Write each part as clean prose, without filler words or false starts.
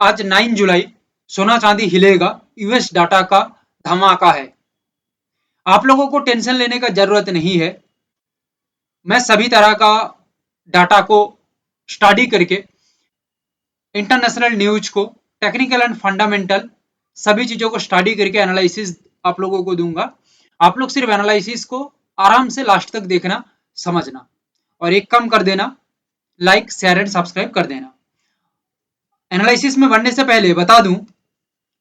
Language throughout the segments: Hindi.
आज 9 जुलाई, सोना चांदी हिलेगा, यूएस डाटा का धमाका है। आप लोगों को टेंशन लेने का जरूरत नहीं है। मैं सभी तरह का डाटा को स्टडी करके, इंटरनेशनल न्यूज को, टेक्निकल एंड फंडामेंटल सभी चीजों को स्टडी करके एनालिसिस आप लोगों को दूंगा। आप लोग सिर्फ एनालिसिस को आराम से लास्ट तक देखना, समझना, और एक काम कर देना, लाइक शेयर एंड सब्सक्राइब कर देना। एनालिसिस में बढ़ने से पहले बता दूं,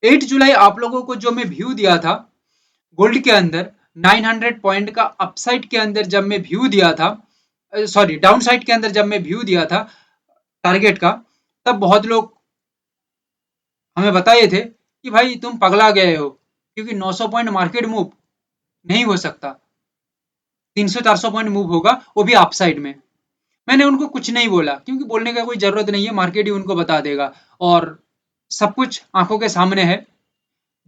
8 जुलाई आप लोगों को जो मैं व्यू दिया था गोल्ड के अंदर, 900 पॉइंट का अपसाइड के अंदर जब मैं व्यू दिया था, सॉरी डाउन साइड के अंदर जब मैं व्यू दिया था टारगेट का, तब बहुत लोग हमें बताए थे कि भाई तुम पगला गए हो, क्योंकि 900 पॉइंट मार्केट मूव नहीं हो सकता, 300-400 पॉइंट मूव होगा, वो भी अपसाइड में। मैंने उनको कुछ नहीं बोला, क्योंकि बोलने का कोई जरूरत नहीं है, मार्केट ही उनको बता देगा। और सब कुछ आंखों के सामने है,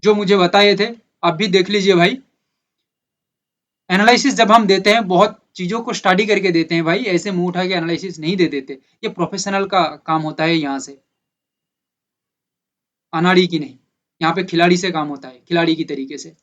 जो मुझे बताए थे आप भी देख लीजिए भाई। एनालिसिस जब हम देते हैं, बहुत चीजों को स्टडी करके देते हैं भाई, ऐसे मुंह उठा के एनालिसिस नहीं दे देते। ये प्रोफेशनल का काम होता है, यहाँ से अनाड़ी की नहीं, यहाँ पे खिलाड़ी से काम होता है, खिलाड़ी की तरीके से।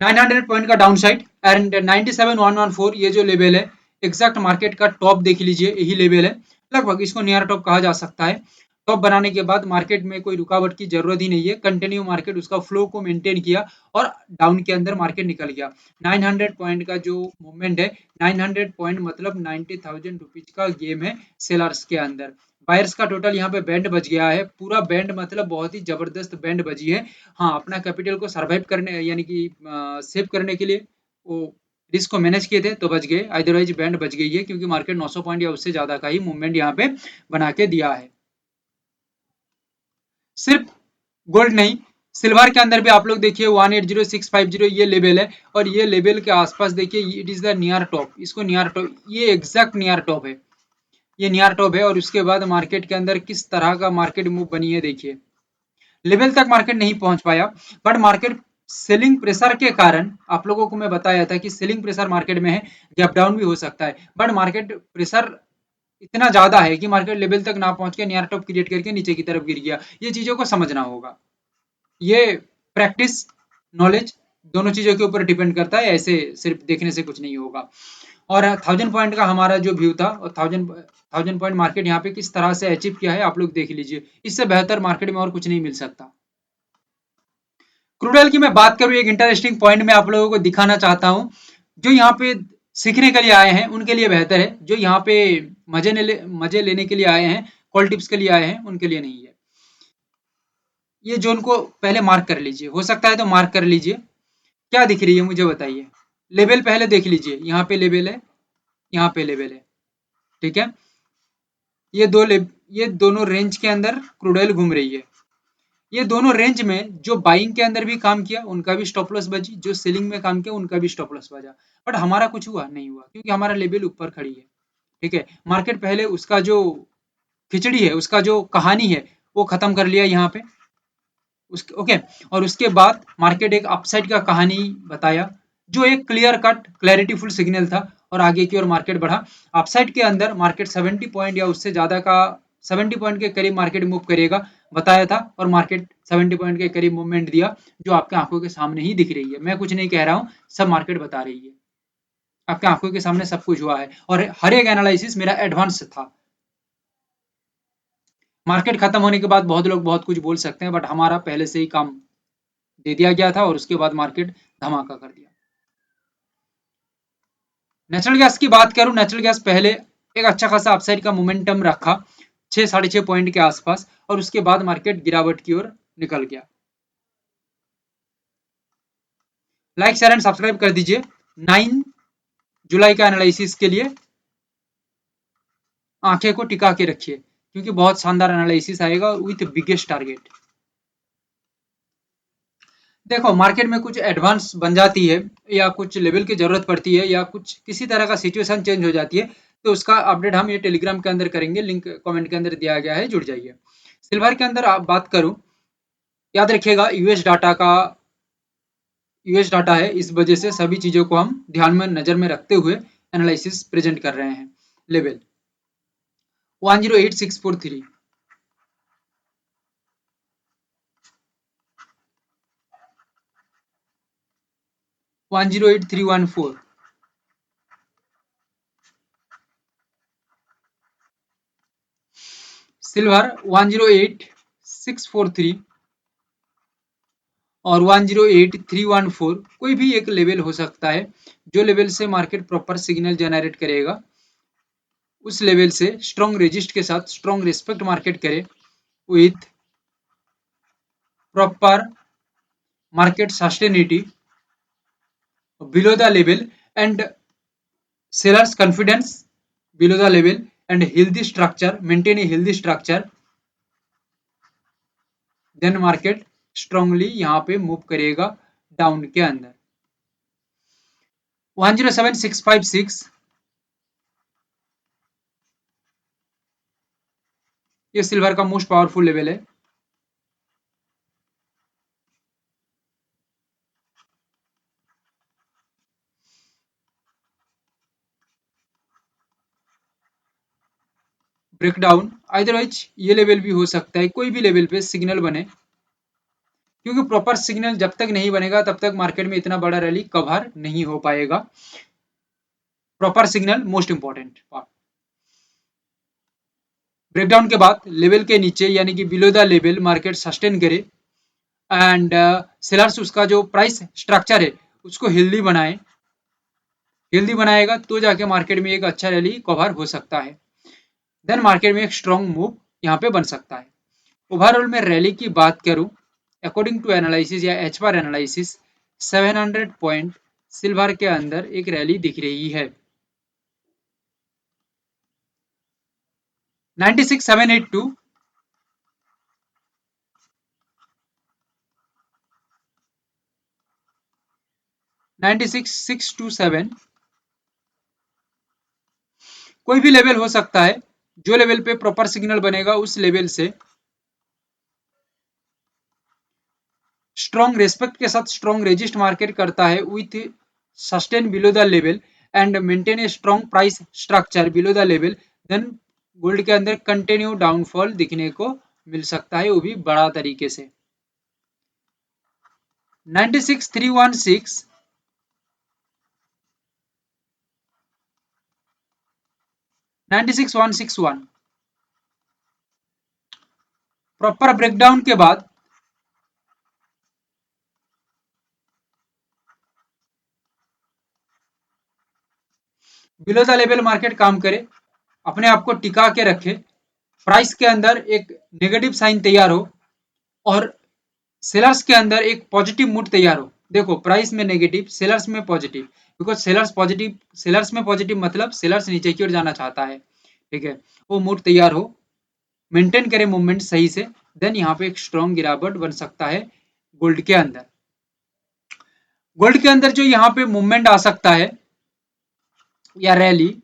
900 पॉइंट का डाउन साइड एंड 97,114 ये जो लेवल है, एग्जैक्ट मार्केट का टॉप देख लीजिए, यही लेवल है लगभग, इसको नियर टॉप कहा जा सकता है। टॉप बनाने के बाद मार्केट में कोई रुकावट की जरूरत ही नहीं है, कंटिन्यू मार्केट उसका फ्लो को मेंटेन किया और डाउन के अंदर मार्केट निकल गया। 900 पॉइंट का जो मूवमेंट है, 900 पॉइंट मतलब 90,000 रुपीज का गेम है सेलर्स के अंदर। बायर्स का टोटल यहाँ पे बैंड बच गया है, पूरा बैंड मतलब बहुत ही जबरदस्त बैंड बजी है। हाँ, अपना कैपिटल को सर्वाइव करने, यानी कि सेव करने के लिए वो रिस्क को मैनेज किए थे तो बच गए, अदरवाइज बैंड बच गई है, क्योंकि मार्केट 900 पॉइंट या उससे ज्यादा का ही मूवमेंट यहाँ पे बना के दिया है। सिर्फ गोल्ड नहीं, सिल्वर के अंदर भी आप लोग देखिए 180650 ये लेवल है, और ये लेवल के आसपास देखिए it is the near top, इसको नियर टॉप, ये एग्जैक्ट नियर टॉप है, ये नियर टॉप है। और उसके बाद मार्केट के अंदर किस तरह का मार्केट मूव बनी है देखिए, लेवल तक मार्केट नहीं पहुंच पाया, बट मार्केट सेलिंग प्रेशर के कारण, आप लोगों को मैं बताया था कि सेलिंग प्रेशर मार्केट में है, गैप डाउन भी हो सकता है, बट मार्केट प्रेशर इतना ज्यादा है कि मार्केट लेवल तक ना पहुंच के नियर टॉप क्रिएट करके नीचे की तरफ गिर गया। ये चीजों को समझना होगा, ये प्रैक्टिस, नॉलेज, दोनों चीजों के ऊपर डिपेंड करता है, ऐसे सिर्फ देखने से कुछ नहीं होगा। और 1000 पॉइंट का हमारा जो व्यू था, और थाउजेंड पॉइंट मार्केट यहाँ पे किस तरह से अचीव किया है आप लोग देख लीजिए, इससे बेहतर मार्केट में और कुछ नहीं मिल सकता। क्रूड ऑयल की मैं बात करूं, एक इंटरेस्टिंग पॉइंट मैं आप लोगों को दिखाना चाहता हूं, जो यहाँ पे सीखने के लिए आए हैं उनके लिए बेहतर है, जो यहाँ पे मजे लेने के लिए आए हैं, कॉल टिप्स के लिए आए हैं, उनके लिए नहीं है। ये जोन को पहले मार्क कर लीजिए, हो सकता है तो मार्क कर लीजिए। क्या दिख रही है मुझे बताइए, लेवल पहले देख लीजिए, यहाँ पे लेवल है, यहाँ पे लेवल है, ठीक है। ये ये दोनों रेंज के अंदर क्रूड ऑयल घूम रही है। ये दोनों रेंज में जो बाइंग के अंदर भी काम किया उनका भी स्टॉप लॉस बजी, जो सेलिंग में काम किया उनका भी स्टॉप लॉस बजा, बट हमारा कुछ हुआ नहीं हुआ, क्योंकि हमारा लेवल ऊपर खड़ी है, ठीक है। मार्केट पहले उसका जो खिचड़ी है, उसका जो कहानी है, वो खत्म कर लिया यहाँ पे, उसके ओके। और उसके बाद मार्केट एक अपसाइड का कहानी बताया, जो एक क्लियर कट क्लैरिटीफुल सिग्नल था, और आगे की ओर मार्केट बढ़ा। अपसाइड के अंदर मार्केट 70 पॉइंट या उससे ज्यादा का, 70 पॉइंट के करीब मार्केट मूव करेगा बताया था, और मार्केट 70 पॉइंट के करीब मूवमेंट दिया, जो आपके आंखों के सामने ही दिख रही है, मैं कुछ नहीं कह रहा हूँ, सब मार्केट बता रही है, आपके आंखों के सामने सब कुछ हुआ है, और हर एक एनालिसिस मेरा एडवांस था। मार्केट खत्म होने के बाद बहुत लोग बहुत कुछ बोल सकते हैं, बट हमारा पहले से ही काम दे दिया गया था, और उसके बाद मार्केट धमाका कर दिया। नेचुरल गैस की बात करूं, नेचुरल गैस पहले एक अच्छा खासा अपसाइड का मोमेंटम रखा, 6-6.5 पॉइंट के आसपास, और उसके बाद मार्केट गिरावट की ओर निकल गया। लाइक शेयर एंड सब्सक्राइब कर दीजिए। 9 जुलाई का एनालिसिस के लिए आंखें को टिका के रखिए, क्योंकि बहुत शानदार एनालिसिस आएगा विथ बिगेस्ट टारगेट। देखो, मार्केट में कुछ एडवांस बन जाती है, या कुछ लेवल की जरूरत पड़ती है, या कुछ किसी तरह का सिचुएशन चेंज हो जाती है, तो उसका अपडेट हम ये टेलीग्राम के अंदर करेंगे, लिंक कमेंट के अंदर दिया गया है, जुड़ जाइए। सिल्वर के अंदर आप बात करूं, याद रखिएगा यूएस डाटा है, इस वजह से सभी चीजों को हम ध्यान में नजर में रखते हुए एनालिसिस प्रेजेंट कर रहे हैं। लेवल 108643, 108314, सिल्वर 108643 और 108314, कोई भी एक लेवल हो सकता है जो लेवल से मार्केट प्रॉपर सिग्नल जनरेट करेगा, उस लेवल से स्ट्रॉन्ग रेजिस्ट के साथ स्ट्रॉन्ग रिस्पेक्ट मार्केट करे with proper market sustainability below the level and sellers confidence below the level and healthy structure, maintain a healthy structure, then market strongly यहाँ पे मूव करेगा डाउन के अंदर। 107656 ये सिल्वर का मोस्ट पावरफुल लेवल है। ब्रेकडाउन अदरवाइज ये लेवल भी हो सकता है, कोई भी लेवल पे सिग्नल बने, क्योंकि प्रॉपर सिग्नल जब तक नहीं बनेगा तब तक मार्केट में इतना बड़ा रैली कवर नहीं हो पाएगा। Proper signal most important part. Breakdown के बाद लेवल के नीचे यानी कि below the level market sustain करे एंड सेलर्स उसका जो प्राइस स्ट्रक्चर है उसको हेल्दी बनाए, हेल्दी बनाएगा तो जाके मार्केट में एक अच्छा रैली कवर हो सकता है, देन मार्केट में एक स्ट्रॉन्ग मूव यहाँ पे बन सकता है। ओवरऑल में रैली की बात करूं, अकॉर्डिंग टू एनालिसिस या एच बार एनालिसिस 700 पॉइंट सिल्वर के अंदर एक रैली दिख रही है। 96782 96627 कोई भी लेवल हो सकता है, जो लेवल पे प्रॉपर सिग्नल बनेगा उस लेवल से स्ट्रॉन्ग रेस्पेक्ट के साथ स्ट्रॉन्ग रेजिस्ट मार्केट करता है with sustain below the level and maintain a strong price structure below the level, then gold के अंदर कंटिन्यू डाउनफॉल दिखने को मिल सकता है, वो भी बड़ा तरीके से। 96316 96161 प्रॉपर ब्रेकडाउन के बाद बिलो द लेवल मार्केट काम करे, अपने आप को टिका के रखे, प्राइस के अंदर एक नेगेटिव साइन तैयार हो और सेलर्स के अंदर एक पॉजिटिव मूड तैयार हो। देखो प्राइस में नेगेटिव, सेलर्स में positive, because sellers positive, sellers में पॉजिटिव मतलब सेलर्स नीचे की ओर जाना चाहता है, ठीक है, वो मूड तैयार हो, मेंटेन करे मूवमेंट सही से, देन यहाँ पे एक स्ट्रॉन्ग गिरावट बन सकता है गोल्ड के अंदर। गोल्ड के अंदर जो यहाँ पे मूवमेंट आ सकता है या रैली,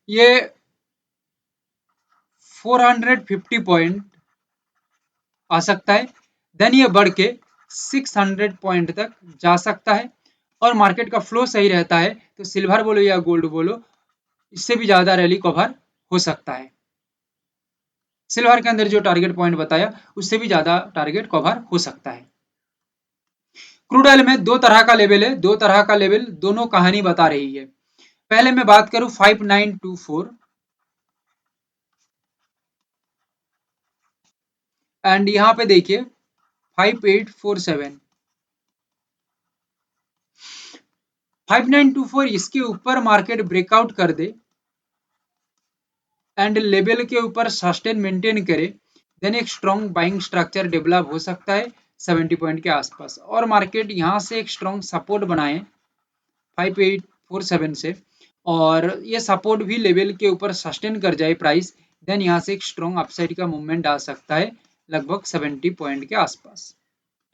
ये 450 पॉइंट आ सकता है, देन ये बढ़ के 600 पॉइंट तक जा सकता है और मार्केट का फ्लो सही रहता है तो सिल्वर बोलो या गोल्ड बोलो, इससे भी ज्यादा रैली कवर हो सकता है। सिल्वर के अंदर जो टारगेट पॉइंट बताया उससे भी ज्यादा टारगेट कवर हो सकता है। क्रूड ऑयल में दो तरह का लेवल है, दो तरह का लेवल, दोनों कहानी बता रही है। पहले मैं बात करूं 5924 एंड यहां पे देखिए 5847 5924, इसके ऊपर मार्केट ब्रेकआउट कर दे एंड लेवल के ऊपर सस्टेन मेंटेन करे, देन एक स्ट्रॉन्ग बाइंग स्ट्रक्चर डेवलप हो सकता है 70 पॉइंट के आसपास और मार्केट यहां से एक स्ट्रॉन्ग सपोर्ट बनाए 5847 से और ये सपोर्ट भी लेवल के ऊपर सस्टेन कर जाए प्राइस, देन यहाँ से एक स्ट्रॉन्ग अपसाइड का मूवमेंट आ सकता है लगभग 70 पॉइंट के आसपास।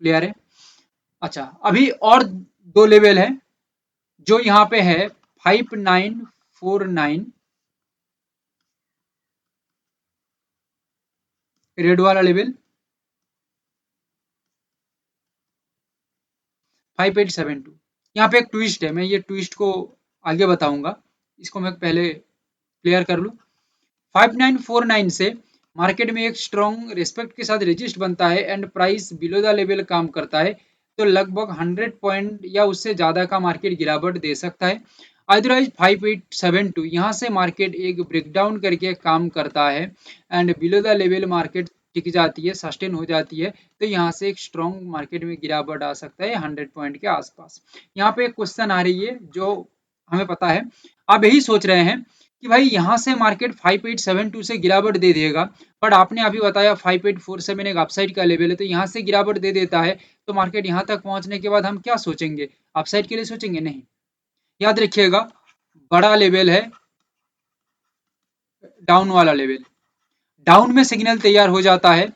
क्लियर है? अच्छा, अभी और दो लेवल है जो यहाँ पे है 5949 रेड वाला लेवल, 5872। यहाँ पे एक ट्विस्ट है, मैं ये ट्विस्ट को आगे बताऊंगा, इसको मैं पहले क्लियर कर लूँ। 5949 से मार्केट में एक स्ट्रॉन्ग रिस्पेक्ट के साथ रेजिस्ट बनता है and price below the level काम करता है, तो लगभग 100 पॉइंट या उससे ज़्यादा का मार्केट गिरावट दे सकता है। अदरवाइज 5872 यहाँ से मार्केट एक ब्रेकडाउन करके काम करता है and below the level market टिक जाती है, सस्टेन हो जाती है, तो यहाँ से एक स्ट्रॉन्ग मार्केट में गिरावट आ सकता है 100 पॉइंट के आसपास। यहाँ पे एक क्वेश्चन आ रही है जो हमें पता है, आप यही सोच रहे हैं कि भाई यहाँ से मार्केट 5872 से गिरावट दे देगा, बट आपने अभी बताया 5847 एक अपसाइड का लेवल है, तो यहाँ से गिरावट दे देता है तो मार्केट यहाँ तक पहुंचने के बाद हम क्या सोचेंगे, अपसाइड के लिए सोचेंगे? नहीं। याद रखिएगा, बड़ा लेवल है डाउन वाला लेवल, डाउन में सिग्नल तैयार हो जाता है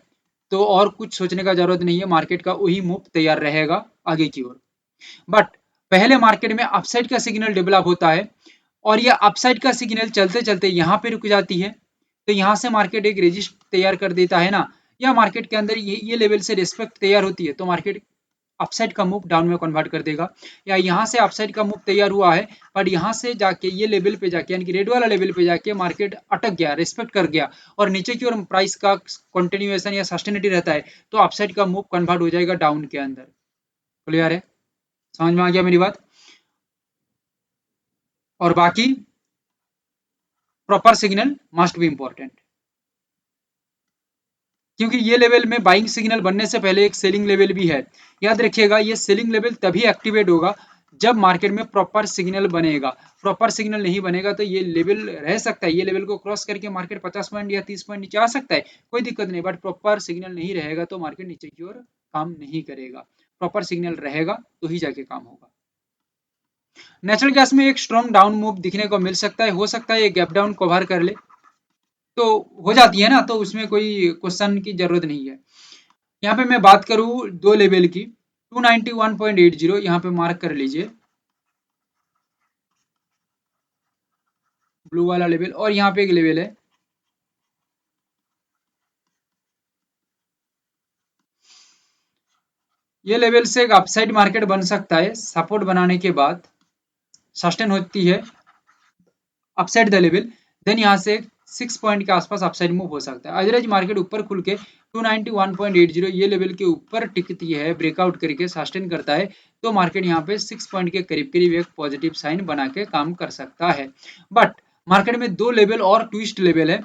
तो और कुछ सोचने का जरूरत नहीं है, मार्केट का वही मूव तैयार रहेगा आगे की ओर। बट पहले मार्केट में अपसाइड का सिग्नल डेवलप होता है और ये अपसाइड का सिग्नल चलते चलते यहाँ पे रुक जाती है, तो यहाँ से मार्केट एक रेजिस्ट तैयार कर देता है ना, या मार्केट के अंदर ये लेवल से रिस्पेक्ट तैयार होती है तो मार्केट अपसाइड का मूव डाउन में कन्वर्ट कर देगा, या यहाँ से अपसाइड का मूव तैयार हुआ है बट यहाँ से जाके ये लेवल पे जाके यानी कि रेड वाला लेवल पे जाके मार्केट अटक गया, रिस्पेक्ट कर गया और नीचे की ओर प्राइस का कंटिन्यूएशन या सस्टेनिटी रहता है तो अपसाइड का मूव कन्वर्ट हो जाएगा डाउन के अंदर। क्लियर है? समझ में आ गया मेरी बात? और बाकी proper signal must be important, क्योंकि ये लेवल में बाइंग सिग्नल बनने से पहले एक सेलिंग लेवल भी है। याद रखिएगा, ये सेलिंग लेवल तभी एक्टिवेट होगा जब मार्केट में प्रॉपर सिग्नल बनेगा। प्रॉपर सिग्नल नहीं बनेगा तो ये लेवल रह सकता है, ये लेवल को क्रॉस करके मार्केट 50 पॉइंट या 30 पॉइंट नीचे आ सकता है, कोई दिक्कत नहीं, बट प्रॉपर सिग्नल नहीं रहेगा तो मार्केट नीचे की ओर काम नहीं करेगा। प्रॉपर सिग्नल रहेगा तो ही जाके काम होगा। नेचुरल गैस में एक स्ट्रॉन्ग डाउन मूव दिखने को मिल सकता है, हो सकता है ये गैप डाउन कवर कर ले, तो हो जाती है ना, तो उसमें कोई क्वेश्चन की जरूरत नहीं है। यहाँ पे मैं बात करूँ दो लेवल की, 291.80 यहाँ पे मार्क कर लीजिए, ब्लू वाला लेवल, और यहाँ पे एक लेवल है ये लेवल से एक अपसाइड मार्केट बन सकता है, सपोर्ट बनाने के बाद सस्टेन होती है अपसाइड द लेवल, देन यहाँ से 6 पॉइंट के आसपास अपसाइड मूव हो सकता है। अदरवाइज मार्केट ऊपर खुल के 291.80 ये लेवल के ऊपर टिकती है, ब्रेकआउट करके सस्टेन करता है तो मार्केट यहाँ पे 6 पॉइंट के करीब करीब एक पॉजिटिव साइन बना के काम कर सकता है। बट मार्केट में दो लेवल और ट्विस्ट लेवल है,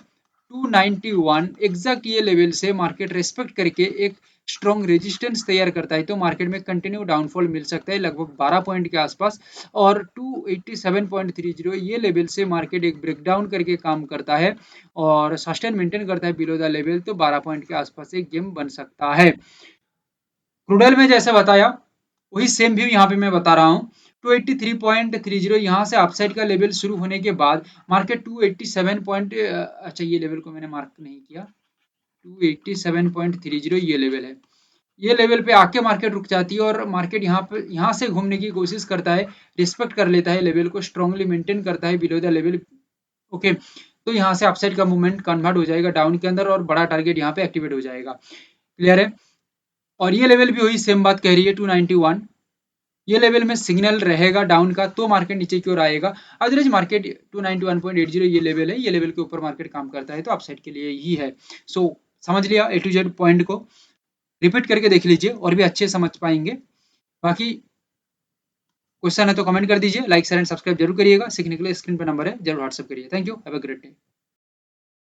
291 एग्जैक्ट ये लेवल से मार्केट रेस्पेक्ट करके एक स्ट्रॉन्ग रेजिस्टेंस तैयार करता है तो मार्केट में कंटिन्यू डाउनफॉल मिल सकता है लगभग 12 पॉइंट के आसपास, और 287.30 ये लेवल से मार्केट एक ब्रेकडाउन करके काम करता है और सस्टेन मेंटेन करता है बिलो द लेवल, तो 12 पॉइंट के आसपास एक गेम बन सकता है। क्रूडल में जैसे बताया वही सेम व्यू यहाँ पे मैं बता रहा हूँ, 283.30 यहाँ से अपसाइड का लेवल शुरू होने के बाद मार्केट 287 पॉइंट, अच्छा ये लेवल को मैंने मार्क नहीं किया, 287.30 ये लेवल है, ये लेवल पे आके मार्केट रुक जाती है और मार्केट यहाँ से घूमने की कोशिश करता है, रिस्पेक्ट कर लेता है लेवल को, स्ट्रांगली मेंटेन करता है बिलो द लेवल। ओके, तो यहाँ से अपसाइड का मूवमेंट कन्वर्ट हो जाएगा डाउन के अंदर और बड़ा टारगेट यहाँ पे एक्टिवेट हो जाएगा। क्लियर है? और ये लेवल भी वही सेम बात कह रही है 291, ये लेवल में सिग्नल रहेगा डाउन का तो मार्केट नीचे की ओर आएगा, अदरवाइज मार्केट 291.80 ये लेवल है, ये लेवल के ऊपर मार्केट काम करता है तो अपसाइड के लिए ही है। सो समझ लिया ए टू जेड पॉइंट को, रिपीट करके देख लीजिए और भी अच्छे समझ पाएंगे। बाकी क्वेश्चन है तो कमेंट कर दीजिए, लाइक शेयर एंड सब्सक्राइब जरूर करिएगा, सीखने के लिए स्क्रीन पर नंबर है जरूर व्हाट्सएप करिए। Thank you, have a great day.